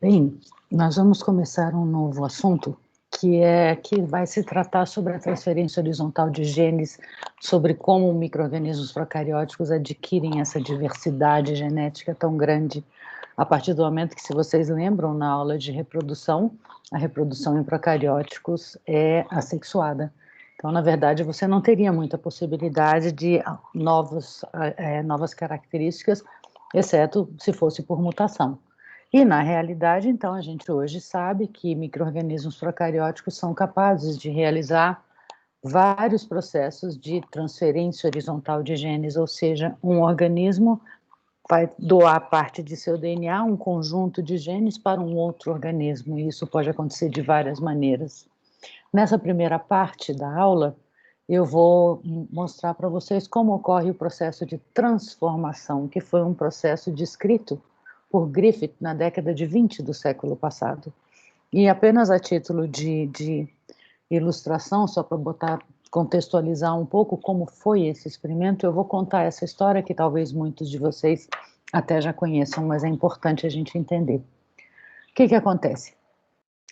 Bem, nós vamos começar um novo assunto, que vai se tratar sobre a transferência horizontal de genes, sobre como micro-organismos procarióticos adquirem essa diversidade genética tão grande, a partir do momento que, se vocês lembram, na aula de reprodução, a reprodução em procarióticos é assexuada. Então, na verdade, você não teria muita possibilidade de novas características, exceto se fosse por mutação. E, na realidade, então, a gente hoje sabe que micro-organismos procarióticos são capazes de realizar vários processos de transferência horizontal de genes, ou seja, um organismo vai doar parte de seu DNA, um conjunto de genes, para um outro organismo, e isso pode acontecer de várias maneiras. Nessa primeira parte da aula, eu vou mostrar para vocês como ocorre o processo de transformação, que foi um processo descrito por Griffith na década de 20 do século passado. E apenas a título de ilustração, só para contextualizar um pouco como foi esse experimento, eu vou contar essa história que talvez muitos de vocês até já conheçam, mas é importante a gente entender. O que acontece?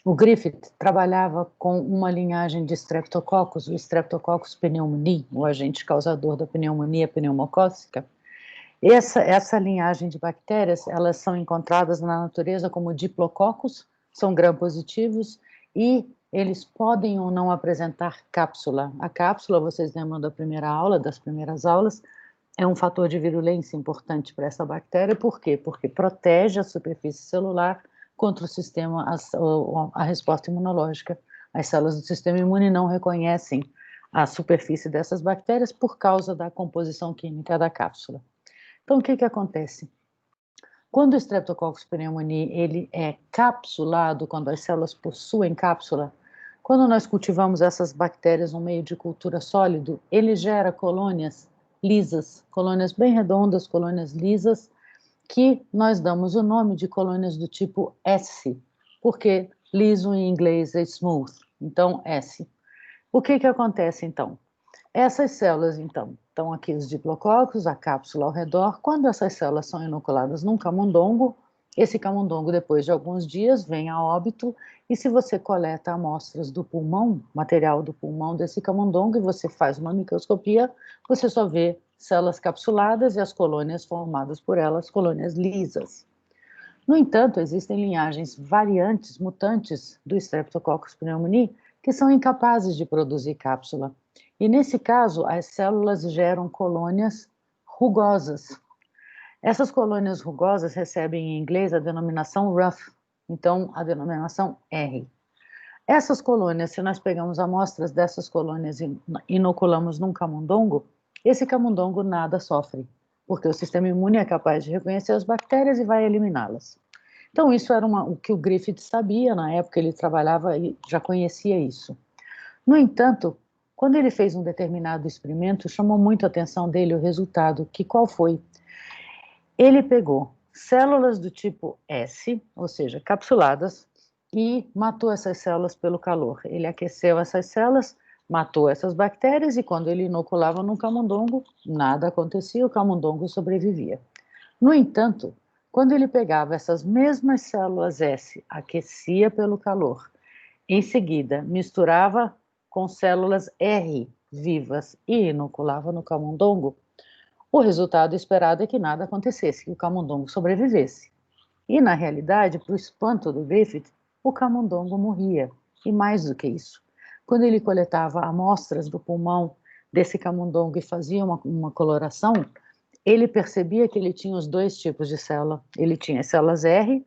O Griffith trabalhava com uma linhagem de Streptococcus, o Streptococcus pneumoniae, o agente causador da pneumonia pneumocócica. Essa linhagem de bactérias, elas são encontradas na natureza como diplococos, são gram-positivos, e eles podem ou não apresentar cápsula. A cápsula, vocês lembram da primeira aula, das primeiras aulas, é um fator de virulência importante para essa bactéria. Por quê? Porque protege a superfície celular contra o sistema, a resposta imunológica. As células do sistema imune não reconhecem a superfície dessas bactérias por causa da composição química da cápsula. Então, o que acontece? Quando o Streptococcus pneumoniae ele é capsulado, quando as células possuem cápsula, quando nós cultivamos essas bactérias no meio de cultura sólido, ele gera colônias lisas, colônias bem redondas, colônias lisas, que nós damos o nome de colônias do tipo S, porque liso em inglês é smooth, então S. O que acontece então? Essas células, então, estão aqui os diplococos, a cápsula ao redor. Quando essas células são inoculadas num camundongo, esse camundongo, depois de alguns dias, vem a óbito, e se você coleta amostras do pulmão, material do pulmão desse camundongo, e você faz uma microscopia, você só vê células capsuladas e as colônias formadas por elas, colônias lisas. No entanto, existem linhagens variantes, mutantes do Streptococcus pneumoniae, que são incapazes de produzir cápsula. E nesse caso, as células geram colônias rugosas. Essas colônias rugosas recebem em inglês a denominação rough, então a denominação R. Essas colônias, se nós pegamos amostras dessas colônias e inoculamos num camundongo, esse camundongo nada sofre, porque o sistema imune é capaz de reconhecer as bactérias e vai eliminá-las. Então, isso era o que o Griffith sabia, na época ele trabalhava e já conhecia isso. No entanto, quando ele fez um determinado experimento, chamou muito a atenção dele o resultado, que qual foi? Ele pegou células do tipo S, ou seja, capsuladas, e matou essas células pelo calor. Ele aqueceu essas células, matou essas bactérias, e quando ele inoculava no camundongo, nada acontecia, o camundongo sobrevivia. No entanto, quando ele pegava essas mesmas células S, aquecia pelo calor, em seguida misturava com células R vivas e inoculava no camundongo, o resultado esperado é que nada acontecesse, que o camundongo sobrevivesse. E, na realidade, para o espanto do Griffith, o camundongo morria. E mais do que isso, quando ele coletava amostras do pulmão desse camundongo e fazia uma coloração, ele percebia que ele tinha os dois tipos de célula. Ele tinha as células R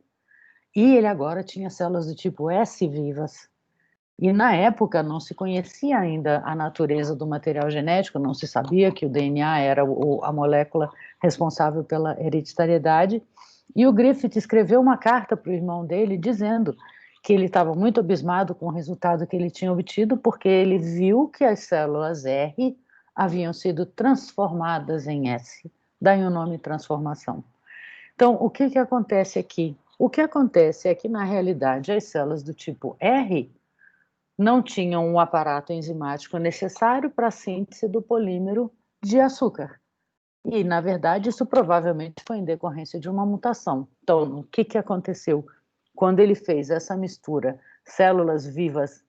e ele agora tinha células do tipo S vivas. E na época não se conhecia ainda a natureza do material genético, não se sabia que o DNA era a molécula responsável pela hereditariedade. E o Griffith escreveu uma carta para o irmão dele dizendo que ele estava muito abismado com o resultado que ele tinha obtido, porque ele viu que as células R haviam sido transformadas em S. Daí o nome transformação. Então, o que acontece aqui? O que acontece é que, na realidade, as células do tipo R não tinham o aparato enzimático necessário para a síntese do polímero de açúcar. E, na verdade, isso provavelmente foi em decorrência de uma mutação. Então, o que aconteceu? quando ele fez essa mistura, células vivas,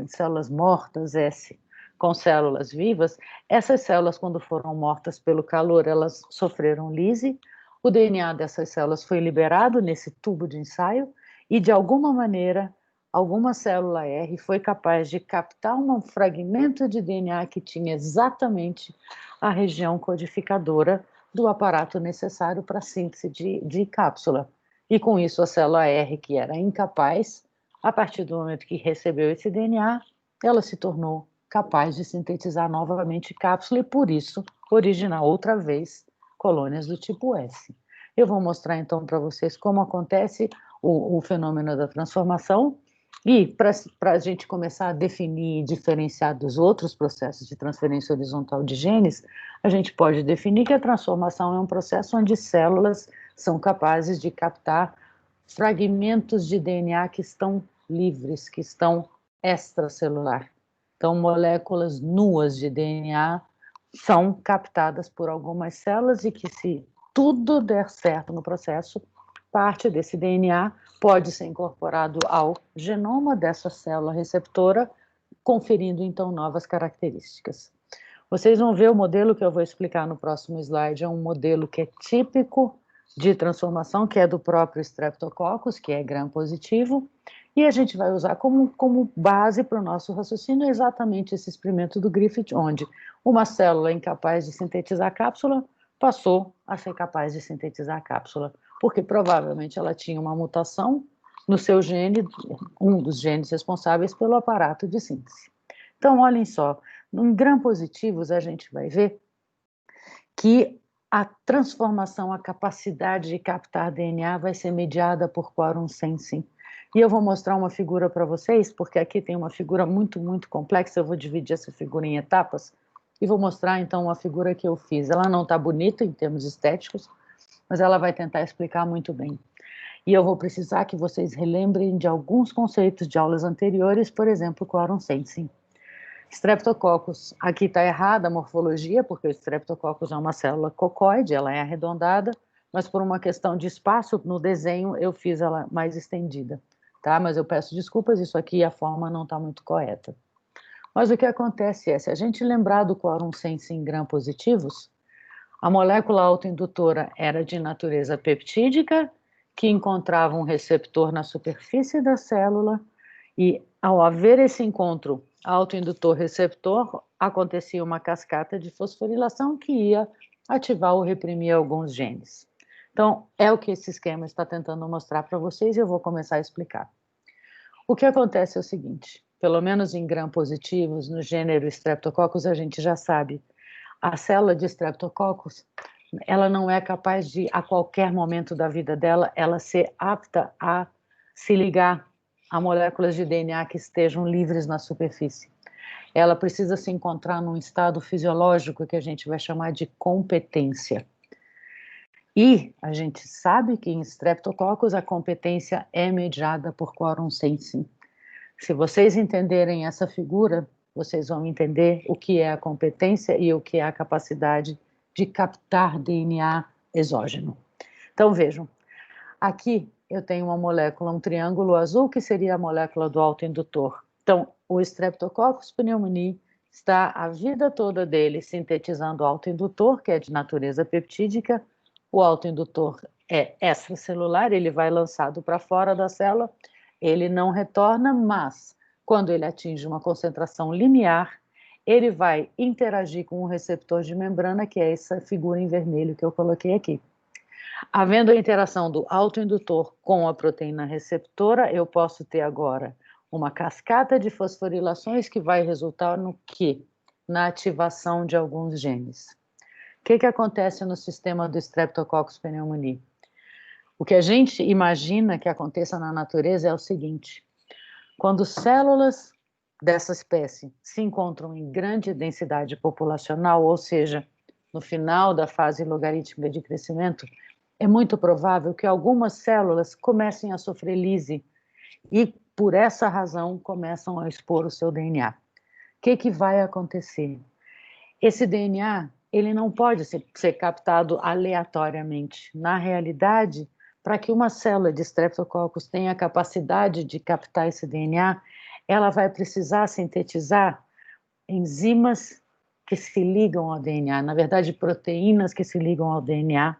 células mortas, S, com células vivas, essas células, quando foram mortas pelo calor, elas sofreram lise, o DNA dessas células foi liberado nesse tubo de ensaio, e de alguma maneira, alguma célula R foi capaz de captar um fragmento de DNA que tinha exatamente a região codificadora do aparato necessário para a síntese de cápsula. E com isso a célula R, que era incapaz, a partir do momento que recebeu esse DNA, ela se tornou capaz de sintetizar novamente cápsula e, por isso, originar outra vez colônias do tipo S. Eu vou mostrar então para vocês como acontece o fenômeno da transformação e para a gente começar a definir e diferenciar dos outros processos de transferência horizontal de genes, a gente pode definir que a transformação é um processo onde células são capazes de captar fragmentos de DNA que estão livres, que estão extracelular. Então, moléculas nuas de DNA são captadas por algumas células e que, se tudo der certo no processo, parte desse DNA pode ser incorporado ao genoma dessa célula receptora, conferindo, então, novas características. Vocês vão ver o modelo que eu vou explicar no próximo slide, é um modelo que é típico de transformação, que é do próprio Streptococcus, que é gram-positivo, e a gente vai usar como base para o nosso raciocínio exatamente esse experimento do Griffith, onde uma célula incapaz de sintetizar a cápsula passou a ser capaz de sintetizar a cápsula, porque provavelmente ela tinha uma mutação no seu gene, um dos genes responsáveis pelo aparato de síntese. Então, olhem só, em gram-positivos a gente vai ver que a transformação, a capacidade de captar DNA vai ser mediada por quorum sensing. E eu vou mostrar uma figura para vocês, porque aqui tem uma figura muito, muito complexa, eu vou dividir essa figura em etapas, e vou mostrar então uma figura que eu fiz. Ela não está bonita em termos estéticos, mas ela vai tentar explicar muito bem. E eu vou precisar que vocês relembrem de alguns conceitos de aulas anteriores, por exemplo, quorum sensing. Streptococcus, aqui está errada a morfologia, porque o Streptococcus é uma célula cocóide, ela é arredondada, mas por uma questão de espaço no desenho eu fiz ela mais estendida, tá? Mas eu peço desculpas, isso aqui a forma não está muito correta. Mas o que acontece é, se a gente lembrar do quorum sensing gram-positivos, a molécula autoindutora era de natureza peptídica, que encontrava um receptor na superfície da célula, e ao haver esse encontro autoindutor-receptor, acontecia uma cascata de fosforilação que ia ativar ou reprimir alguns genes. Então, é o que esse esquema está tentando mostrar para vocês e eu vou começar a explicar. O que acontece é o seguinte, pelo menos em gram-positivos, no gênero Streptococcus, a gente já sabe, a célula de Streptococcus, ela não é capaz de, a qualquer momento da vida dela, ela ser apta a se ligar a moléculas de DNA que estejam livres na superfície. Ela precisa se encontrar num estado fisiológico que a gente vai chamar de competência. E a gente sabe que em Streptococcus a competência é mediada por quorum sensing. Se vocês entenderem essa figura, vocês vão entender o que é a competência e o que é a capacidade de captar DNA exógeno. Então vejam, aqui eu tenho uma molécula, um triângulo azul, que seria a molécula do autoindutor. Então, o Streptococcus pneumoniae está a vida toda dele sintetizando autoindutor, que é de natureza peptídica. O autoindutor é extracelular, ele vai lançado para fora da célula, ele não retorna, mas quando ele atinge uma concentração limiar, ele vai interagir com um receptor de membrana, que é essa figura em vermelho que eu coloquei aqui. Havendo a interação do autoindutor com a proteína receptora, eu posso ter agora uma cascata de fosforilações que vai resultar no quê? Na ativação de alguns genes. O que acontece no sistema do Streptococcus pneumoniae? O que a gente imagina que aconteça na natureza é o seguinte: quando células dessa espécie se encontram em grande densidade populacional, ou seja, no final da fase logarítmica de crescimento, é muito provável que algumas células comecem a sofrer lise e, por essa razão, começam a expor o seu DNA. O que vai acontecer? Esse DNA, ele não pode ser captado aleatoriamente. Na realidade, para que uma célula de Streptococcus tenha a capacidade de captar esse DNA, ela vai precisar sintetizar enzimas que se ligam ao DNA, na verdade, proteínas que se ligam ao DNA,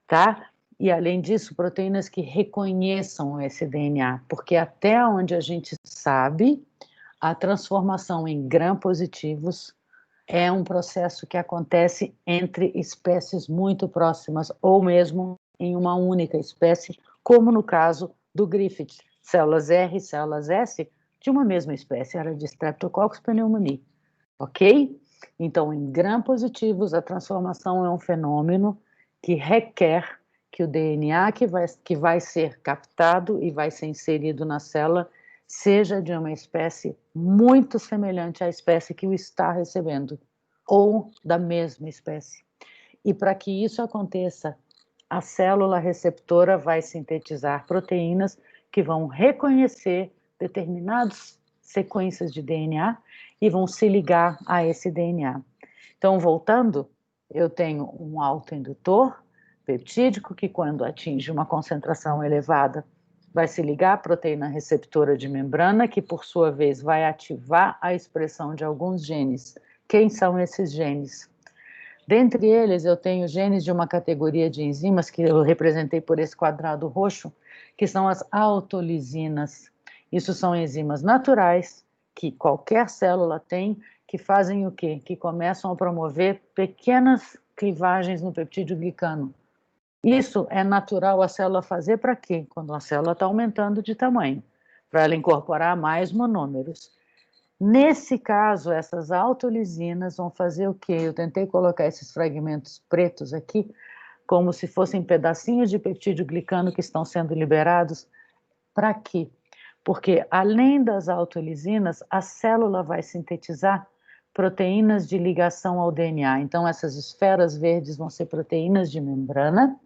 tá? E, além disso, proteínas que reconheçam esse DNA, porque até onde a gente sabe, a transformação em gram-positivos é um processo que acontece entre espécies muito próximas, ou mesmo em uma única espécie, como no caso do Griffith, células R e células S de uma mesma espécie, era de Streptococcus pneumoniae, ok? Então, em gram-positivos, a transformação é um fenômeno que requer que o DNA que vai ser captado e vai ser inserido na célula seja de uma espécie muito semelhante à espécie que o está recebendo, ou da mesma espécie. E para que isso aconteça, a célula receptora vai sintetizar proteínas que vão reconhecer determinadas sequências de DNA e vão se ligar a esse DNA. Então, voltando, eu tenho um autoindutor peptídico que, quando atinge uma concentração elevada, vai se ligar à proteína receptora de membrana, que por sua vez vai ativar a expressão de alguns genes. Quem são esses genes? Dentre eles, eu tenho genes de uma categoria de enzimas que eu representei por esse quadrado roxo, que são as autolisinas. Isso são enzimas naturais que qualquer célula tem, que fazem o quê? Que começam a promover pequenas clivagens no peptídeo glicano. Isso é natural a célula fazer para quê? Quando a célula está aumentando de tamanho, para ela incorporar mais monômeros. Nesse caso, essas autolisinas vão fazer o quê? Eu tentei colocar esses fragmentos pretos aqui, como se fossem pedacinhos de peptídeo glicano que estão sendo liberados. Para quê? Porque, além das autolisinas, a célula vai sintetizar proteínas de ligação ao DNA. Então, essas esferas verdes vão ser proteínas de membrana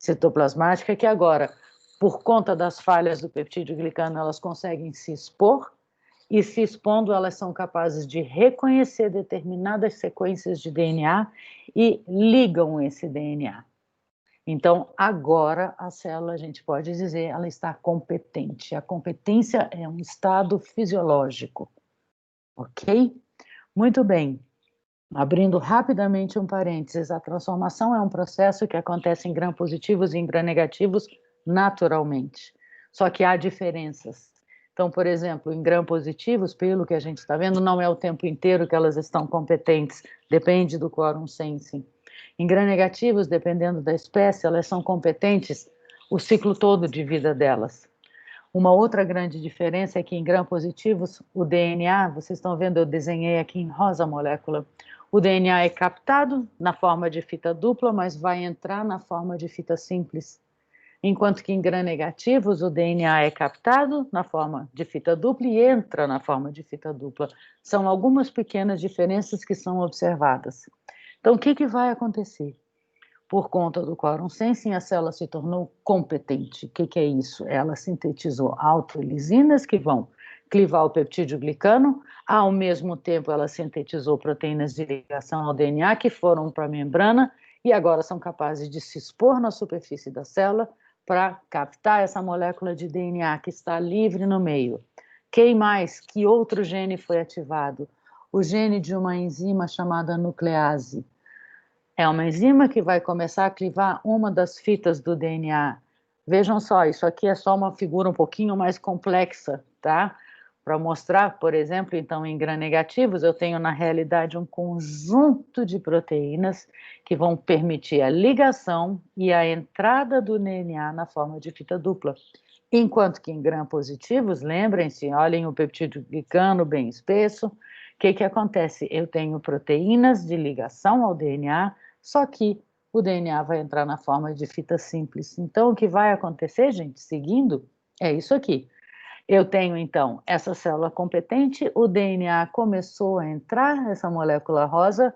citoplasmática, que agora, por conta das falhas do peptídeo glicano, elas conseguem se expor, e se expondo, elas são capazes de reconhecer determinadas sequências de DNA e ligam esse DNA. Então, agora a célula, a gente pode dizer, ela está competente. A competência é um estado fisiológico, ok? Muito bem. Abrindo rapidamente um parênteses, a transformação é um processo que acontece em gram-positivos e em gram-negativos naturalmente. Só que há diferenças. Então, por exemplo, em gram-positivos, pelo que a gente está vendo, não é o tempo inteiro que elas estão competentes, depende do quórum sensing. Em gram-negativos, dependendo da espécie, elas são competentes o ciclo todo de vida delas. Uma outra grande diferença é que em gram-positivos, o DNA, vocês estão vendo, eu desenhei aqui em rosa a molécula, o DNA é captado na forma de fita dupla, mas vai entrar na forma de fita simples. Enquanto que em gram-negativos, o DNA é captado na forma de fita dupla e entra na forma de fita dupla. São algumas pequenas diferenças que são observadas. Então, o que vai acontecer? Por conta do quórum sensing, a célula se tornou competente. O que é isso? Ela sintetizou autolisinas que vão clivar o peptídeo glicano, ao mesmo tempo ela sintetizou proteínas de ligação ao DNA que foram para a membrana e agora são capazes de se expor na superfície da célula para captar essa molécula de DNA que está livre no meio. Quem mais? Que outro gene foi ativado? O gene de uma enzima chamada nuclease. É uma enzima que vai começar a clivar uma das fitas do DNA. Vejam só, isso aqui é só uma figura um pouquinho mais complexa, tá? Para mostrar, por exemplo, então, em gram-negativos, eu tenho, na realidade, um conjunto de proteínas que vão permitir a ligação e a entrada do DNA na forma de fita dupla. Enquanto que em gram-positivos, lembrem-se, olhem o peptídeo glicano bem espesso, o que acontece? Eu tenho proteínas de ligação ao DNA, só que o DNA vai entrar na forma de fita simples. Então, o que vai acontecer, gente, seguindo, é isso aqui. Eu tenho, então, essa célula competente, o DNA começou a entrar, essa molécula rosa,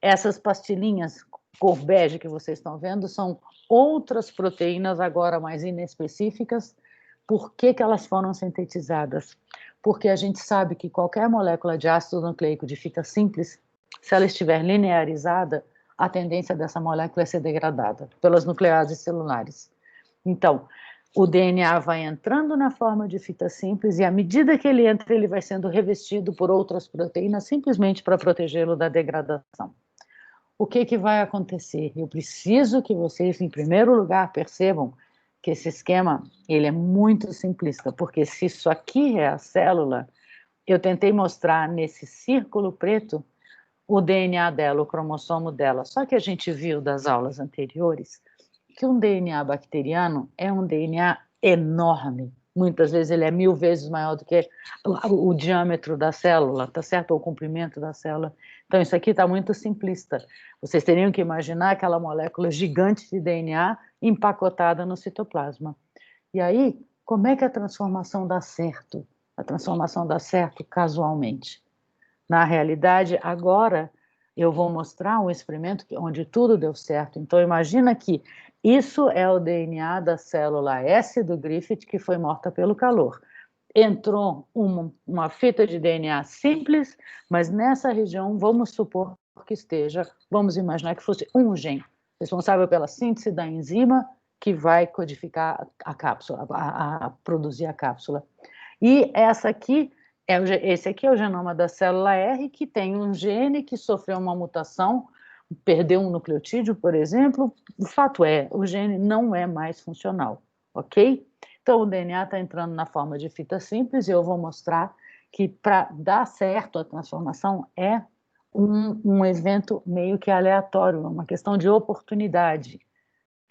essas pastilhinhas cor bege que vocês estão vendo são outras proteínas, agora mais inespecíficas. Por que elas foram sintetizadas? Porque a gente sabe que qualquer molécula de ácido nucleico de fita simples, se ela estiver linearizada, a tendência dessa molécula é ser degradada pelas nucleases celulares. Então, o DNA vai entrando na forma de fita simples e, à medida que ele entra, ele vai sendo revestido por outras proteínas, simplesmente para protegê-lo da degradação. O que vai acontecer? Eu preciso que vocês, em primeiro lugar, percebam que esse esquema ele é muito simplista, porque se isso aqui é a célula, eu tentei mostrar nesse círculo preto o DNA dela, o cromossomo dela. Só que a gente viu das aulas anteriores que um DNA bacteriano é um DNA enorme. Muitas vezes ele é 1000 vezes maior do que o diâmetro da célula, tá certo? Ou o comprimento da célula. Então, isso aqui está muito simplista. Vocês teriam que imaginar aquela molécula gigante de DNA empacotada no citoplasma. E aí, como é que a transformação dá certo? A transformação dá certo casualmente. Na realidade, agora eu vou mostrar um experimento onde tudo deu certo. Então, imagina que isso é o DNA da célula S do Griffith, que foi morta pelo calor. Entrou uma fita de DNA simples, mas nessa região, vamos supor que esteja, vamos imaginar que fosse um gene, responsável pela síntese da enzima que vai codificar a cápsula, a produzir a cápsula. E esse aqui é o genoma da célula R, que tem um gene que sofreu uma mutação, perdeu um nucleotídeo, por exemplo. O fato é, o gene não é mais funcional, ok? Então, o DNA está entrando na forma de fita simples e eu vou mostrar que para dar certo a transformação é um evento meio que aleatório, uma questão de oportunidade,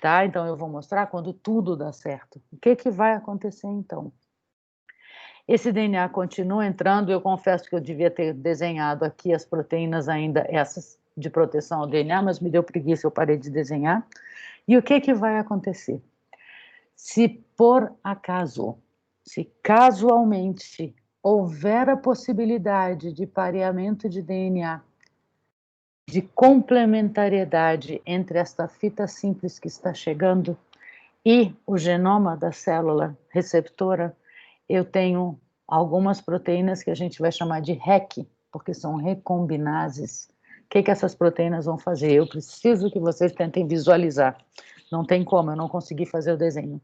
tá? Então, eu vou mostrar quando tudo dá certo. O que vai acontecer, então? Esse DNA continua entrando, eu confesso que eu devia ter desenhado aqui as proteínas ainda, essas de proteção ao DNA, mas me deu preguiça, eu parei de desenhar. E o que vai acontecer? Se por acaso, se casualmente houver a possibilidade de pareamento de DNA, de complementariedade entre esta fita simples que está chegando e o genoma da célula receptora, eu tenho algumas proteínas que a gente vai chamar de REC, porque são recombinases. O que essas proteínas vão fazer? Eu preciso que vocês tentem visualizar. Não tem como, eu não consegui fazer o desenho.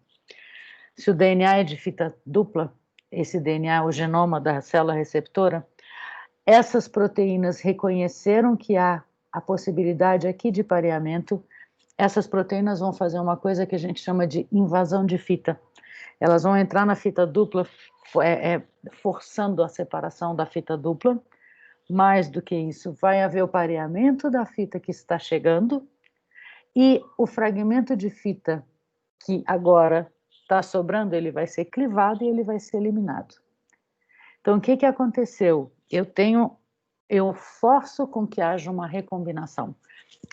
Se o DNA é de fita dupla, esse DNA, o genoma da célula receptora, essas proteínas reconheceram que há a possibilidade aqui de pareamento. Essas proteínas vão fazer uma coisa que a gente chama de invasão de fita. Elas vão entrar na fita dupla, forçando a separação da fita dupla. Mais do que isso, vai haver o pareamento da fita que está chegando e o fragmento de fita que agora está sobrando, ele vai ser clivado e ele vai ser eliminado. Então, o que aconteceu? Eu forço com que haja uma recombinação.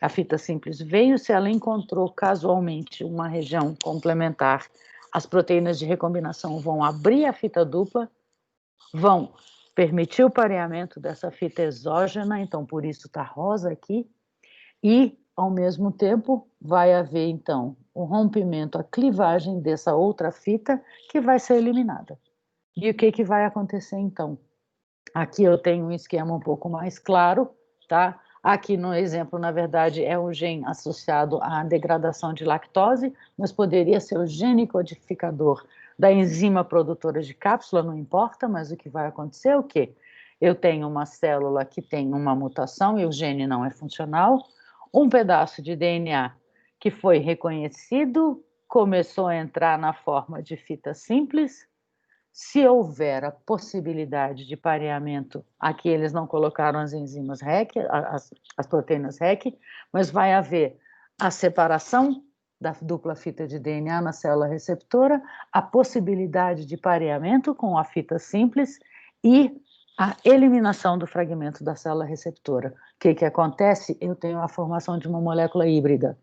A fita simples veio, se ela encontrou casualmente uma região complementar, as proteínas de recombinação vão abrir a fita dupla, vão permitir o pareamento dessa fita exógena, então por isso está rosa aqui, e ao mesmo tempo vai haver então o rompimento, a clivagem dessa outra fita que vai ser eliminada. E o que vai acontecer então? Aqui eu tenho um esquema um pouco mais claro, tá? Aqui no exemplo, na verdade, é um gene associado à degradação de lactose, mas poderia ser o gene codificador da enzima produtora de cápsula, não importa, mas o que vai acontecer é o quê? Eu tenho uma célula que tem uma mutação e o gene não é funcional, um pedaço de DNA que foi reconhecido, começou a entrar na forma de fita simples. Se houver a possibilidade de pareamento, aqui eles não colocaram as enzimas REC, as proteínas REC, mas vai haver a separação da dupla fita de DNA na célula receptora, a possibilidade de pareamento com a fita simples e a eliminação do fragmento da célula receptora. O que acontece? Eu tenho a formação de uma molécula híbrida,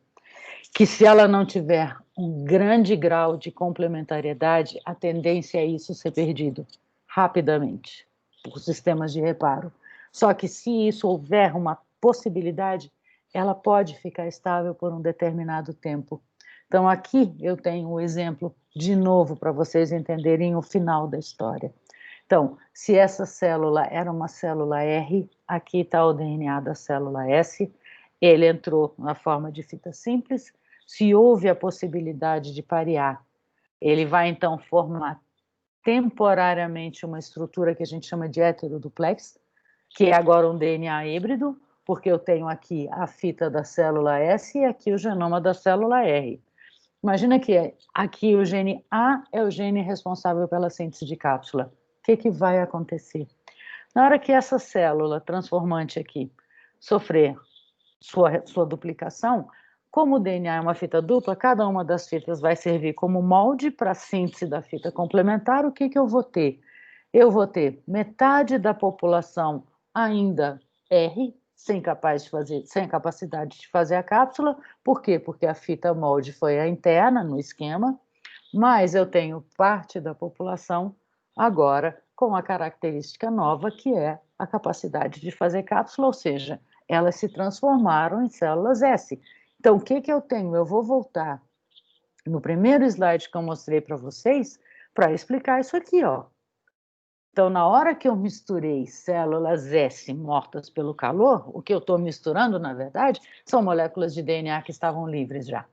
que se ela não tiver um grande grau de complementariedade, a tendência é isso ser perdido rapidamente por sistemas de reparo. Só que se isso houver uma possibilidade, ela pode ficar estável por um determinado tempo. Então aqui eu tenho o exemplo de novo para vocês entenderem o final da história. Então, se essa célula era uma célula R, aqui está o DNA da célula S, ele entrou na forma de fita simples. Se houve a possibilidade de parear Ele vai, então, formar temporariamente uma estrutura que a gente chama de heteroduplex, que é agora um DNA híbrido, porque eu tenho aqui a fita da célula S e aqui o genoma da célula R. Imagina que aqui o gene A é o gene responsável pela síntese de cápsula. O que vai acontecer? Na hora que essa célula transformante aqui sofrer sua duplicação, como o DNA é uma fita dupla, cada uma das fitas vai servir como molde para a síntese da fita complementar. O que eu vou ter? Eu vou ter metade da população ainda R, sem capacidade de fazer a cápsula. Por quê? Porque a fita molde foi a interna no esquema, mas eu tenho parte da população agora com a característica nova, que é a capacidade de fazer cápsula, ou seja, elas se transformaram em células S. Então, o que eu tenho? Eu vou voltar no primeiro slide que eu mostrei para vocês para explicar isso aqui, ó. Então, na hora que eu misturei células S mortas pelo calor, o que eu estou misturando, na verdade, são moléculas de DNA que estavam livres já.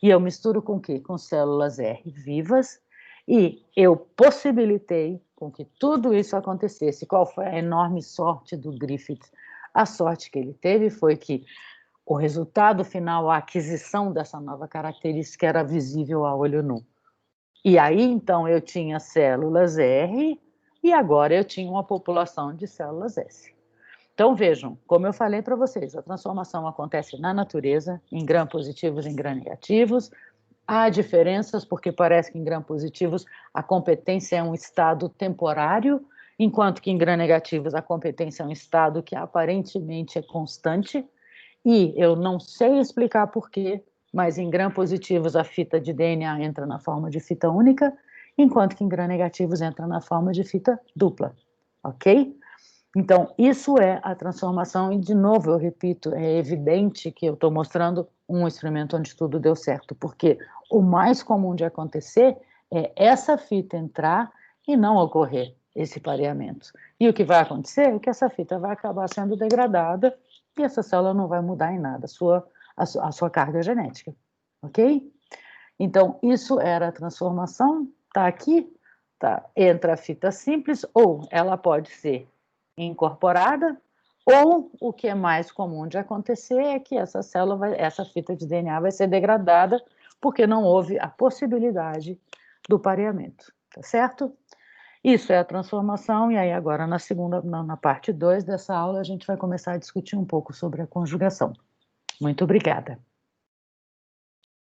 E eu misturo com o quê? Com células R vivas, e eu possibilitei com que tudo isso acontecesse. Qual foi a enorme sorte do Griffith? A sorte que ele teve foi que o resultado final, a aquisição dessa nova característica, era visível a olho nu. E aí, então, eu tinha células R e agora eu tinha uma população de células S. Então, vejam, como eu falei para vocês, a transformação acontece na natureza, em gram-positivos e em gram-negativos. Há diferenças, porque parece que em gram-positivos a competência é um estado temporário, enquanto que em gram-negativos a competência é um estado que aparentemente é constante. E eu não sei explicar por quê, mas em gram-positivos a fita de DNA entra na forma de fita única, enquanto que em gram-negativos entra na forma de fita dupla, ok? Então, isso é a transformação, e de novo eu repito, é evidente que eu estou mostrando um experimento onde tudo deu certo, porque o mais comum de acontecer é essa fita entrar e não ocorrer esse pareamento. E o que vai acontecer é que essa fita vai acabar sendo degradada e essa célula não vai mudar em nada a sua carga genética, ok? Então, isso era a transformação, está aqui, tá, entra a fita simples, ou ela pode ser incorporada, ou o que é mais comum de acontecer é que essa fita de DNA vai ser degradada, porque não houve a possibilidade do pareamento, tá certo? Isso é a transformação, e aí agora na parte 2 dessa aula, a gente vai começar a discutir um pouco sobre a conjugação. Muito obrigada.